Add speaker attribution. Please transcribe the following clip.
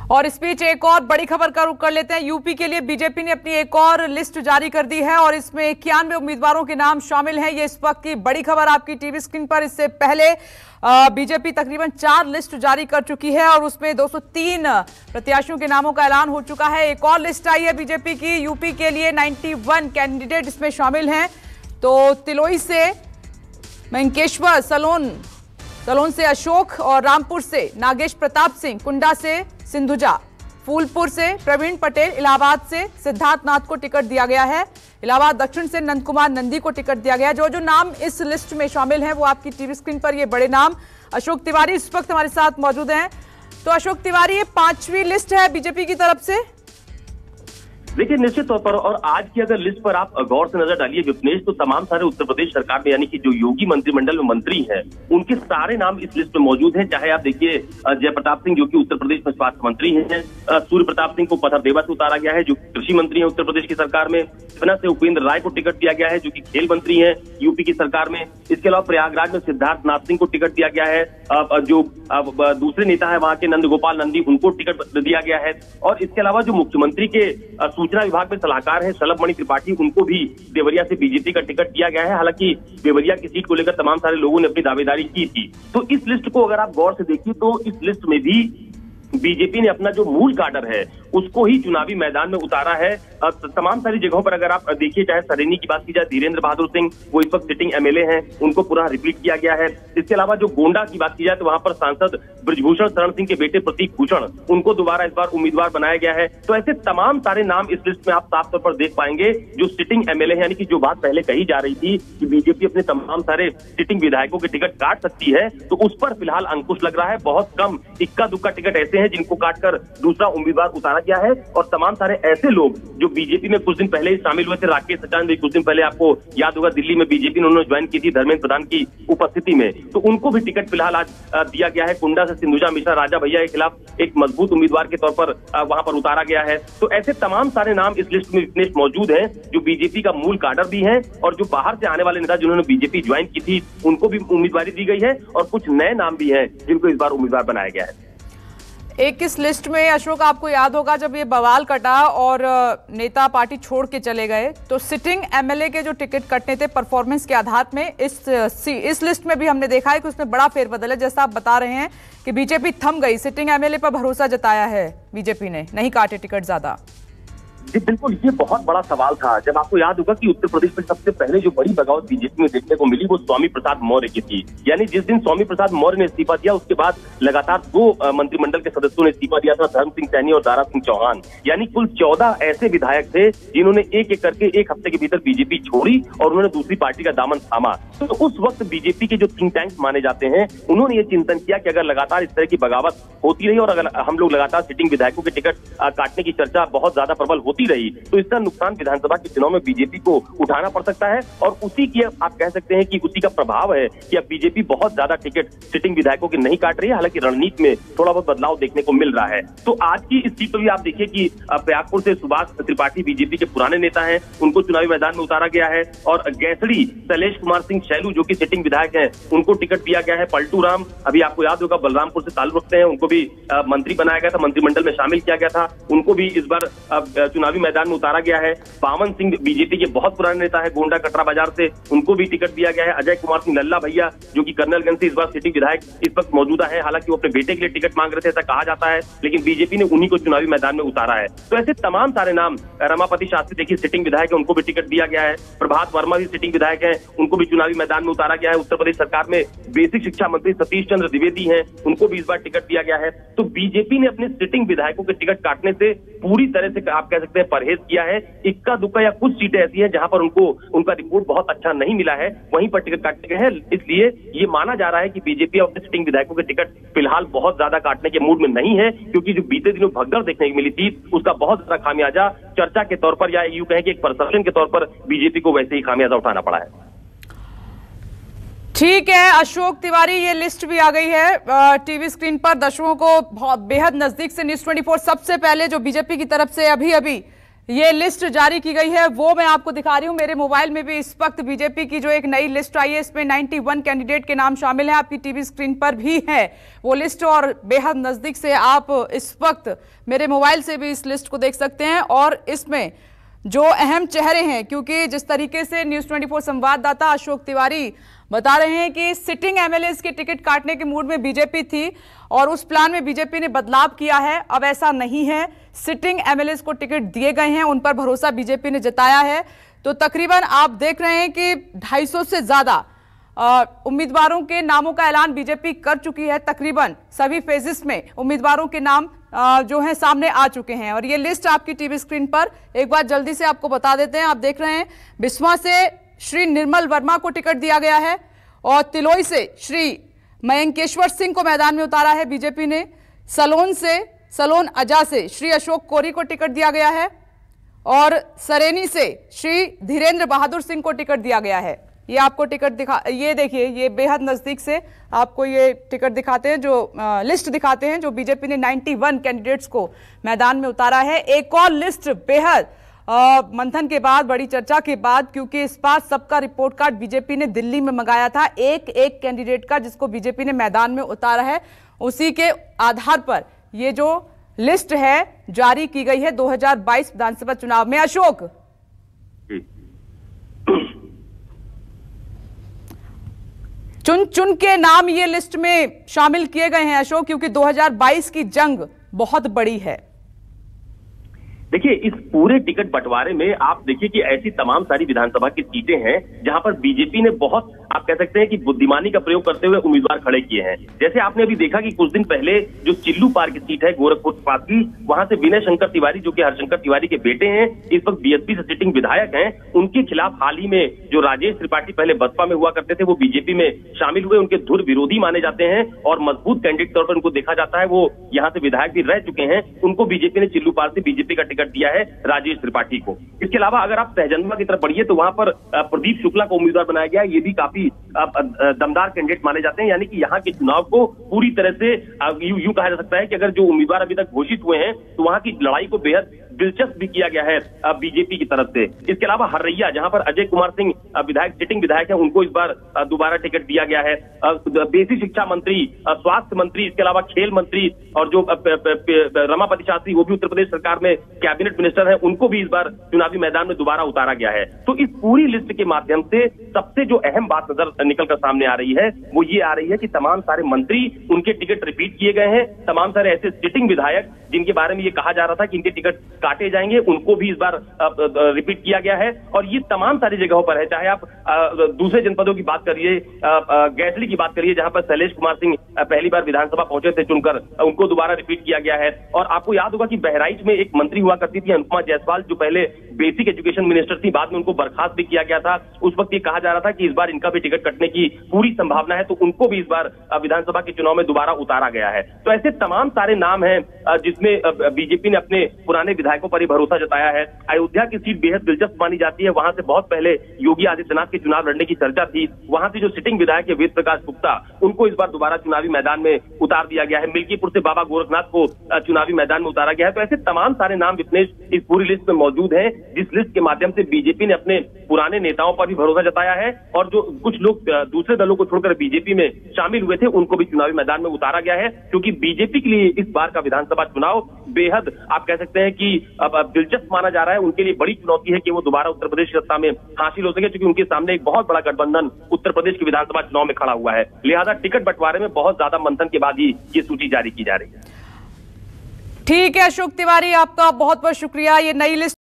Speaker 1: और इस बीच एक और बड़ी खबर का रुख कर लेते हैं। यूपी के लिए बीजेपी ने अपनी एक और लिस्ट जारी कर दी है और इसमें 91 उम्मीदवारों के नाम शामिल हैं। ये इस वक्त की बड़ी खबर आपकी टीवी स्क्रीन पर। इससे पहले बीजेपी तकरीबन 4 लिस्ट जारी कर चुकी है और उसमें 203 प्रत्याशियों के नामों का ऐलान हो चुका है। एक और लिस्ट आई है बीजेपी की यूपी के लिए, 91 कैंडिडेट इसमें शामिल हैं। तो तिलोई से मंकेश्वर, सलोन से अशोक और रामपुर से नागेश प्रताप सिंह, कुंडा से सिंधुजा, फूलपुर से प्रवीण पटेल, इलाहाबाद से सिद्धार्थ नाथ को टिकट दिया गया है। इलाहाबाद दक्षिण से नंद कुमार नंदी को टिकट दिया गया है। जो नाम इस लिस्ट में शामिल हैं वो आपकी टीवी स्क्रीन पर, ये बड़े नाम। अशोक तिवारी इस वक्त हमारे साथ मौजूद हैं। तो अशोक तिवारी, ये 5वीं लिस्ट है बीजेपी की तरफ से।
Speaker 2: देखिए, निश्चित तौर पर और आज की अगर लिस्ट पर आप गौर से नजर डालिए विपनेश, तो तमाम सारे उत्तर प्रदेश सरकार में यानी कि जो योगी मंत्रिमंडल में मंत्री हैं उनके सारे नाम इस लिस्ट में मौजूद हैं। चाहे आप देखिए जयप्रताप सिंह जो कि उत्तर प्रदेश में स्वास्थ्य मंत्री हैं, सूर्य प्रताप सिंह को पथरदेवा से उतारा गया है जो कृषि मंत्री है उत्तर प्रदेश की सरकार में, सतना से उपेंद्र राय को टिकट दिया गया है जो कि खेल मंत्री है यूपी की सरकार में। इसके अलावा प्रयागराज में सिद्धार्थ नाथ सिंह को टिकट दिया गया है, जो दूसरे नेता है वहां के नंद गोपाल नंदी, उनको टिकट दिया गया है। और इसके अलावा जो मुख्यमंत्री के सूचना विभाग में सलाहकार है शलभ मणि त्रिपाठी, उनको भी देवरिया से बीजेपी का टिकट दिया गया है। हालांकि देवरिया की सीट को लेकर तमाम सारे लोगों ने अपनी दावेदारी की थी। तो इस लिस्ट को अगर आप गौर से देखिए तो इस लिस्ट में भी बीजेपी ने अपना जो मूल काडर है उसको ही चुनावी मैदान में उतारा है। तमाम सारी जगहों पर अगर आप देखिए, चाहे सरेनी की बात की जाए, धीरेन्द्र बहादुर सिंह वो इस वक्त सिटिंग एमएलए हैं, उनको पुनः रिपीट किया गया है। इसके अलावा जो गोंडा की बात की जाए तो वहां पर सांसद ब्रजभूषण शरण सिंह के बेटे प्रतीक भूषण, उनको दोबारा इस बार उम्मीदवार बनाया गया है। तो ऐसे तमाम सारे नाम इस लिस्ट में आप साफ तौर पर देख पाएंगे जो सिटिंग एमएलए है। यानी कि जो बात पहले कही जा रही थी कि बीजेपी अपने तमाम सारे सिटिंग विधायकों के टिकट काट सकती है, तो उस पर फिलहाल अंकुश लग रहा है। बहुत कम इक्का दुक्का टिकट ऐसे हैं जिनको काटकर दूसरा उम्मीदवार उतारा गया है। और तमाम सारे ऐसे लोग जो बीजेपी में कुछ दिन पहले ही शामिल हुए थे, राकेश सचान कुछ दिन पहले आपको याद होगा दिल्ली में बीजेपी ने उन्होंने ज्वाइन की थी धर्मेंद्र प्रधान की उपस्थिति में, तो उनको भी टिकट फिलहाल आज दिया गया है। कुंडा से सिंधुजा मिश्रा राजा भैया के खिलाफ एक मजबूत उम्मीदवार के तौर पर वहां पर उतारा गया है। तो ऐसे तमाम सारे नाम इस लिस्ट में विपनेश मौजूद हैं जो बीजेपी का मूल काडर भी है और जो बाहर से आने वाले नेता जिन्होंने बीजेपी ज्वाइन की थी उनको भी उम्मीदवारी दी गई है और कुछ नए नाम भी हैं जिनको इस बार उम्मीदवार बनाया गया है।
Speaker 1: एक इस लिस्ट में अशोक, आपको याद होगा जब ये बवाल कटा और नेता पार्टी छोड़ के चले गए तो सिटिंग एमएलए के जो टिकट कटने थे परफॉर्मेंस के आधार में, इस लिस्ट में भी हमने देखा है कि उसमें बड़ा फेरबदल है। जैसा आप बता रहे हैं कि बीजेपी थम गई, सिटिंग एमएलए पर भरोसा जताया है बीजेपी ने, नहीं काटे टिकट ज्यादा।
Speaker 2: जी बिल्कुल, ये बहुत बड़ा सवाल था। जब आपको याद होगा कि उत्तर प्रदेश में सबसे पहले जो बड़ी बगावत बीजेपी में देखने को मिली वो स्वामी प्रसाद मौर्य की थी। यानी जिस दिन स्वामी प्रसाद मौर्य ने इस्तीफा दिया उसके बाद लगातार 2 मंत्रिमंडल के सदस्यों ने इस्तीफा दिया था, धर्म सिंह सैनी और दारा सिंह चौहान। यानी कुल 14 ऐसे विधायक थे जिन्होंने एक एक करके एक हफ्ते के भीतर बीजेपी छोड़ी और उन्होंने दूसरी पार्टी का दामन थामा। तो उस वक्त बीजेपी के जो थिंक टैंक माने जाते हैं उन्होंने ये चिंतन किया कि अगर लगातार इस तरह की बगावत होती रही और अगर हम लोग लगातार सिटिंग विधायकों के टिकट काटने की चर्चा बहुत ज्यादा प्रबल होती रही तो इसका नुकसान विधानसभा के चुनाव में बीजेपी को उठाना पड़ सकता है। और उसी की आप कह सकते हैं कि उसी का प्रभाव है कि अब बीजेपी बहुत ज्यादा टिकट सिटिंग विधायकों की नहीं काट रही है। हालांकि रणनीति में थोड़ा बहुत बदलाव देखने को मिल रहा है। तो आज की इस सीट पर भी आप देखिए कि प्रयागपुर से सुभाष त्रिपाठी बीजेपी के पुराने नेता हैं, उनको चुनावी मैदान में उतारा गया है। और गैसड़ी शैलेश कुमार सिंह शैलू जो कि सिटिंग विधायक हैं, उनको टिकट दिया गया है। पलटू राम, अभी आपको याद होगा बलरामपुर से ताल्लुक रखते हैं, उनको भी मंत्री बनाया गया था, मंत्रिमंडल में शामिल किया गया था, उनको भी इस बार चुनावी मैदान में उतारा गया है। पावन सिंह बीजेपी के बहुत पुराने नेता है गोंडा कटरा बाजार से, उनको भी टिकट दिया गया है। अजय कुमार सिंह लल्ला भैया जो कि कर्नलगंज से इस बार सिटिंग विधायक इस वक्त मौजूदा है, हालांकि वो अपने बेटे के लिए टिकट मांग रहे थे ऐसा कहा जाता है, लेकिन बीजेपी ने उन्हीं को चुनावी मैदान में उतारा है। तो ऐसे तमाम सारे नाम, रमापति शास्त्री देखिए सिटिंग विधायक है, उनको भी टिकट दिया गया है। प्रभात वर्मा भी सिटिंग विधायक है, उनको भी चुनावी मैदान में उतारा गया है। उत्तर प्रदेश सरकार में बेसिक शिक्षा मंत्री सतीश चंद्र द्विवेदी हैं, उनको भी इस बार टिकट दिया गया है। तो बीजेपी ने अपने सिटिंग विधायकों के टिकट काटने से पूरी तरह से आप कह सकते हैं परहेज किया है। इक्का दुक्का या कुछ सीटें ऐसी हैं जहां पर उनका रिपोर्ट बहुत अच्छा नहीं मिला है, वहीं पर टिकट काटे गए हैं। इसलिए ये माना जा रहा है कि बीजेपी अपने सिटिंग विधायकों के टिकट फिलहाल बहुत ज्यादा काटने के मूड में नहीं है, क्योंकि जो बीते दिनों भगदड़ देखने को मिली थी उसका बहुत ज्यादा खामियाजा चर्चा के तौर पर या यूं कहें कि एक परसेप्शन के तौर पर बीजेपी को वैसे ही खामियाजा उठाना पड़ा है।
Speaker 1: ठीक है अशोक तिवारी, ये लिस्ट भी आ गई है टीवी स्क्रीन पर दर्शकों को बहुत बेहद नजदीक से। न्यूज़ 24 सबसे पहले जो बीजेपी की तरफ से अभी ये लिस्ट जारी की गई है वो मैं आपको दिखा रही हूं। मेरे मोबाइल में भी इस वक्त बीजेपी की जो एक नई लिस्ट आई है, इसमें 91 कैंडिडेट के नाम शामिल हैं। आपकी टीवी स्क्रीन पर भी है वो लिस्ट और बेहद नजदीक से आप इस वक्त मेरे मोबाइल से भी इस लिस्ट को देख सकते हैं। और इसमें जो अहम चेहरे हैं, क्योंकि जिस तरीके से न्यूज़ 24 संवाददाता अशोक तिवारी बता रहे हैं कि सिटिंग एमएलएस के टिकट काटने के मूड में बीजेपी थी और उस प्लान में बीजेपी ने बदलाव किया है। अब ऐसा नहीं है, सिटिंग एमएलएस को टिकट दिए गए हैं, उन पर भरोसा बीजेपी ने जताया है। तो तकरीबन आप देख रहे हैं कि 250 से ज्यादा उम्मीदवारों के नामों का ऐलान बीजेपी कर चुकी है। तकरीबन सभी फेजेस में उम्मीदवारों के नाम जो है सामने आ चुके हैं। और ये लिस्ट आपकी टीवी स्क्रीन पर एक बार जल्दी से आपको बता देते हैं। आप देख रहे हैं बिस्वा से श्री निर्मल वर्मा को टिकट दिया गया है और तिलोई से श्री मयंकेश्वर सिंह को मैदान में उतारा है बीजेपी ने। सलोन अजा से श्री अशोक कोरी को टिकट दिया गया है और सरेनी से श्री धीरेन्द्र बहादुर सिंह को टिकट दिया गया है। ये आपको टिकट ये देखिए, ये बेहद नजदीक से आपको ये टिकट दिखाते हैं, जो लिस्ट दिखाते हैं जो बीजेपी ने 91 कैंडिडेट्स को मैदान में उतारा है। एक और लिस्ट बेहद मंथन के बाद, बड़ी चर्चा के बाद, क्योंकि इस बार सबका रिपोर्ट कार्ड बीजेपी ने दिल्ली में मंगाया था, एक कैंडिडेट का जिसको बीजेपी ने मैदान में उतारा है। उसी के आधार पर ये जो लिस्ट है जारी की गई है 2022 विधानसभा चुनाव में। अशोक, चुन के नाम ये लिस्ट में शामिल किए गए हैं अशोक, क्योंकि 2022 की जंग बहुत बड़ी है।
Speaker 2: देखिए, इस पूरे टिकट बंटवारे में आप देखिए कि ऐसी तमाम सारी विधानसभा की सीटें हैं जहां पर बीजेपी ने बहुत, आप कह सकते हैं कि बुद्धिमानी का प्रयोग करते हुए उम्मीदवार खड़े किए हैं। जैसे आपने अभी देखा कि कुछ दिन पहले जो चिल्लू पार की सीट है गोरखपुर पास की, वहां से विनय शंकर तिवारी, जो कि हरशंकर तिवारी के बेटे हैं, इस वक्त बीएसपी से सिटिंग विधायक हैं, उनके खिलाफ हाल ही में जो राजेश त्रिपाठी पहले बसपा में हुआ करते थे वो बीजेपी में शामिल हुए। उनके धुर विरोधी माने जाते हैं और मजबूत कैंडिडेट तौर पर उनको देखा जाता है। वो यहाँ से विधायक भी रह चुके हैं। उनको बीजेपी ने चिल्लू पार से बीजेपी का टिकट दिया है राजेश त्रिपाठी को। इसके अलावा अगर आप सहजनवा की तरफ बढ़िए तो वहां पर प्रदीप शुक्ला को उम्मीदवार बनाया गया है। ये भी काफी दमदार कैंडिडेट माने जाते हैं। यानी कि यहाँ के चुनाव को पूरी तरह से यूं कहा जा सकता है कि अगर जो उम्मीदवार अभी तक घोषित हुए हैं तो वहां की लड़ाई को बेहद दिलचस्प भी किया गया है बीजेपी की तरफ से। इसके अलावा हर्रैया, जहां पर अजय कुमार सिंह विधायक, सिटिंग विधायक है, उनको इस बार दोबारा टिकट दिया गया है। बेसिक शिक्षा मंत्री, स्वास्थ्य मंत्री, इसके अलावा खेल मंत्री और जो रमापति शास्त्री, वो भी उत्तर प्रदेश सरकार में कैबिनेट मिनिस्टर है, उनको भी इस बार चुनावी मैदान में दोबारा उतारा गया है। तो इस पूरी लिस्ट के माध्यम से सबसे जो अहम बात नजर निकलकर सामने आ रही है वो ये आ रही है कि तमाम सारे मंत्री, उनके टिकट रिपीट किए गए हैं। तमाम सारे ऐसे सिटिंग विधायक जिनके बारे में ये कहा जा रहा था कि इनके टिकट काटे जाएंगे, उनको भी इस बार रिपीट किया गया है। और ये तमाम सारी जगहों पर है, चाहे आप दूसरे जनपदों की बात करिए, गैसली की बात करिए, जहां पर शैलेश कुमार सिंह पहली बार विधानसभा पहुंचे थे चुनकर, उनको दोबारा रिपीट किया गया है। और आपको याद होगा कि बहराइच में एक मंत्री हुआ करती थी अनुपमा जायसवाल, जो पहले बेसिक एजुकेशन मिनिस्टर थी, बाद में उनको बर्खास्त भी किया गया था। उस वक्त ये कहा जा रहा था कि इस बार इनका भी टिकट कटने की पूरी संभावना है, तो उनको भी इस बार विधानसभा के चुनाव में दोबारा उतारा गया है। तो ऐसे तमाम सारे नाम हैं जिसमें बीजेपी ने अपने पुराने विधायकों पर ही भरोसा जताया है। अयोध्या की सीट बेहद दिलचस्प मानी जाती है। वहां से बहुत पहले योगी आदित्यनाथ के चुनाव लड़ने की चर्चा थी। वहां से जो सिटिंग विधायक है वेद प्रकाश गुप्ता, उनको इस बार दोबारा चुनावी मैदान में उतार दिया गया है। मिल्कीपुर से बाबा गोरखनाथ को चुनावी मैदान में उतारा गया है। तो ऐसे तमाम सारे नाम विपनेश इस पूरी लिस्ट में मौजूद हैं, जिस लिस्ट के माध्यम से बीजेपी ने अपने पुराने नेताओं पर भी भरोसा जताया है और जो कुछ लोग दूसरे दलों को छोड़कर बीजेपी में शामिल हुए थे उनको भी चुनावी मैदान में उतारा गया है। क्योंकि बीजेपी के लिए इस बार का विधानसभा चुनाव बेहद, आप कह सकते हैं कि अब दिलचस्प माना जा रहा है। उनके लिए बड़ी चुनौती है कि वो दोबारा उत्तर प्रदेश की सत्ता में हासिल हो सके, क्योंकि उनके सामने एक बहुत बड़ा गठबंधन उत्तर प्रदेश के विधानसभा चुनाव में खड़ा हुआ है। लिहाजा टिकट बंटवारे में बहुत ज्यादा मंथन के बाद ही ये सूची जारी की जा रही है।
Speaker 1: ठीक है अशोक तिवारी, आपका बहुत बहुत शुक्रिया। ये नई लिस्ट